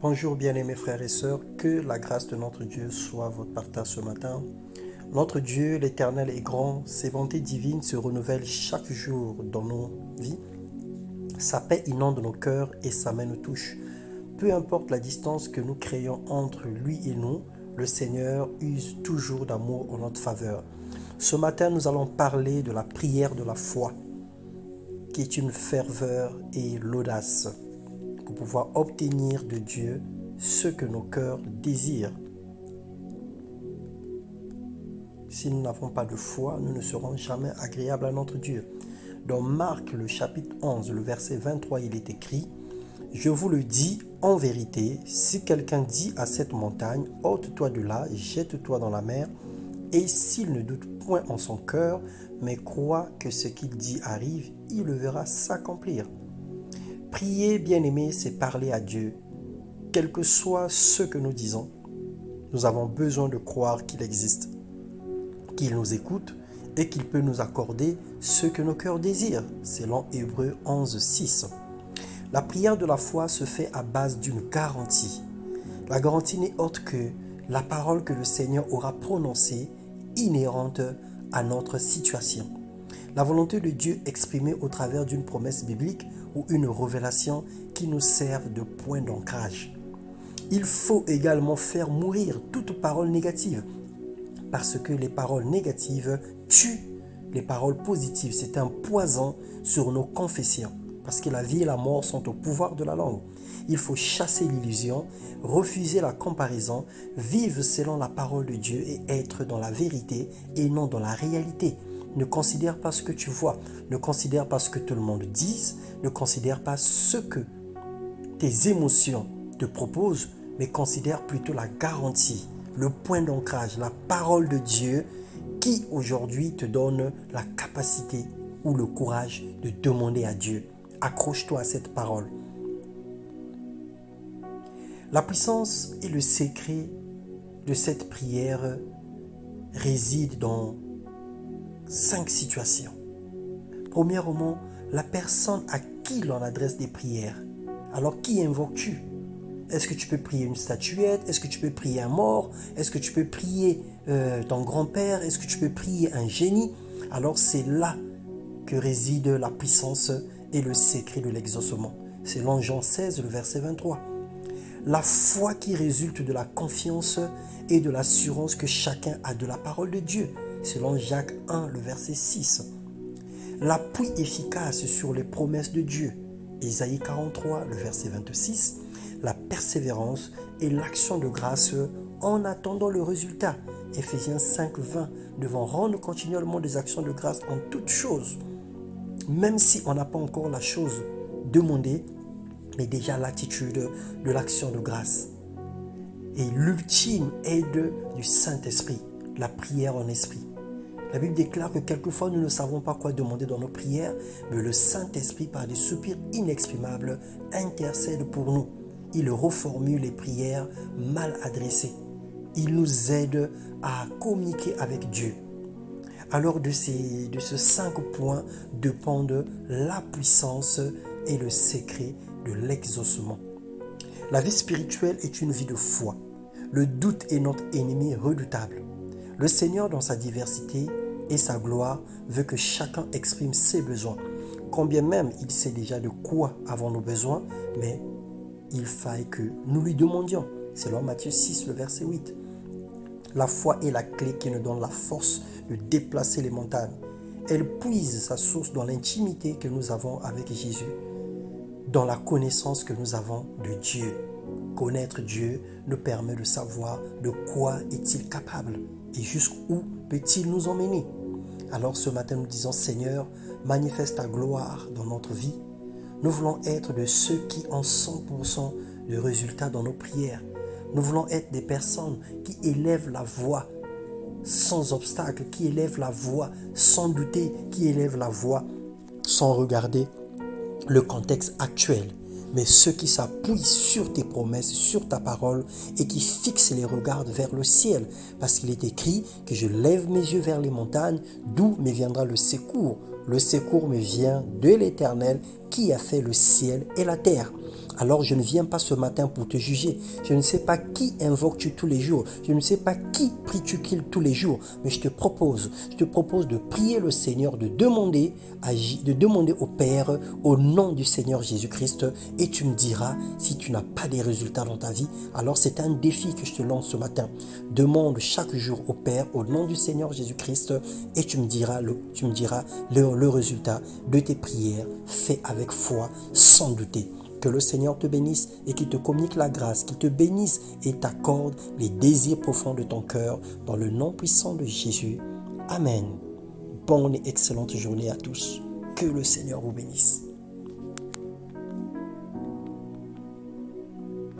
Bonjour bien-aimés frères et sœurs, que la grâce de notre Dieu soit votre partage ce matin. Notre Dieu, l'Éternel est grand, ses bontés divines se renouvellent chaque jour dans nos vies. Sa paix inonde nos cœurs et sa main nous touche. Peu importe la distance que nous créons entre lui et nous, le Seigneur use toujours d'amour en notre faveur. Ce matin, nous allons parler de la prière de la foi, qui est une ferveur et l'audace pour pouvoir obtenir de Dieu ce que nos cœurs désirent. Si nous n'avons pas de foi, nous ne serons jamais agréables à notre Dieu. Dans Marc, le chapitre 11, le verset 23, il est écrit « Je vous le dis en vérité, si quelqu'un dit à cette montagne, ôte-toi de là, jette-toi dans la mer, et s'il ne doute point en son cœur, mais croit que ce qu'il dit arrive, il le verra s'accomplir. » Prier, bien-aimé, c'est parler à Dieu. Quel que soit ce que nous disons, nous avons besoin de croire qu'il existe, qu'il nous écoute et qu'il peut nous accorder ce que nos cœurs désirent, selon Hébreux 11, 6. La prière de la foi se fait à base d'une garantie. La garantie n'est autre que la parole que le Seigneur aura prononcée, inhérente à notre situation. La volonté de Dieu exprimée au travers d'une promesse biblique ou une révélation qui nous serve de point d'ancrage. Il faut également faire mourir toute parole négative, parce que les paroles négatives tuent les paroles positives. C'est un poison sur nos confessions, parce que la vie et la mort sont au pouvoir de la langue. Il faut chasser l'illusion, refuser la comparaison, vivre selon la parole de Dieu et être dans la vérité et non dans la réalité. Ne considère pas ce que tu vois, ne considère pas ce que tout le monde dit, ne considère pas ce que tes émotions te proposent, mais considère plutôt la garantie, le point d'ancrage, la parole de Dieu qui aujourd'hui te donne la capacité ou le courage de demander à Dieu. Accroche-toi à cette parole. La puissance et le secret de cette prière résident dans 5 situations. Premièrement, la personne à qui l'on adresse des prières. Alors, qui invoques-tu? Est-ce que tu peux prier une statuette? Est-ce que tu peux prier un mort? Est-ce que tu peux prier ton grand-père? Est-ce que tu peux prier un génie? Alors, c'est là que réside la puissance et le secret de l'exaucement. Selon Jean 16, le verset 23. La foi qui résulte de la confiance et de l'assurance que chacun a de la parole de Dieu, selon Jacques 1, le verset 6. L'appui efficace sur les promesses de Dieu, Ésaïe 43, le verset 26. La persévérance et l'action de grâce en attendant le résultat, Éphésiens 5, 20. Devant rendre continuellement des actions de grâce en toutes choses, même si on n'a pas encore la chose demandée, mais déjà l'attitude de l'action de grâce. Et l'ultime aide du Saint-Esprit, la prière en esprit. La Bible déclare que quelquefois nous ne savons pas quoi demander dans nos prières, mais le Saint-Esprit, par des soupirs inexprimables, intercède pour nous. Il reformule les prières mal adressées. Il nous aide à communiquer avec Dieu. Alors de ces 5 points dépendent la puissance et le secret de l'exaucement. La vie spirituelle est une vie de foi. Le doute est notre ennemi redoutable. Le Seigneur, dans sa diversité et sa gloire, veut que chacun exprime ses besoins. Combien même il sait déjà de quoi avons nos besoins, mais il faille que nous lui demandions. Selon Matthieu 6, le verset 8. La foi est la clé qui nous donne la force de déplacer les montagnes. Elle puise sa source dans l'intimité que nous avons avec Jésus, dans la connaissance que nous avons de Dieu. Connaître Dieu nous permet de savoir de quoi est-il capable et jusqu'où peut-il nous emmener. Alors ce matin nous disons Seigneur, manifeste ta gloire dans notre vie. Nous voulons être de ceux qui ont 100% de résultats dans nos prières. Nous voulons être des personnes qui élèvent la voix sans obstacle, qui élèvent la voix sans douter, qui élèvent la voix sans regarder le contexte actuel, mais ceux qui s'appuient sur tes promesses, sur ta parole et qui fixent les regards vers le ciel, parce qu'il est écrit que je lève mes yeux vers les montagnes, d'où me viendra le secours. Le secours me vient de l'Éternel qui a fait le ciel et la terre. Alors je ne viens pas ce matin pour te juger. Je ne sais pas qui invoques-tu tous les jours. Je ne sais pas qui pries-tu tous les jours. Mais je te propose de prier le Seigneur, de demander au Père au nom du Seigneur Jésus-Christ. Et tu me diras, si tu n'as pas des résultats dans ta vie, alors c'est un défi que je te lance ce matin. Demande chaque jour au Père au nom du Seigneur Jésus-Christ et tu me diras le résultat de tes prières fait avec foi sans douter. Que le Seigneur te bénisse et qu'il te communique la grâce, qu'il te bénisse et t'accorde les désirs profonds de ton cœur dans le nom puissant de Jésus. Amen. Bonne et excellente journée à tous. Que le Seigneur vous bénisse.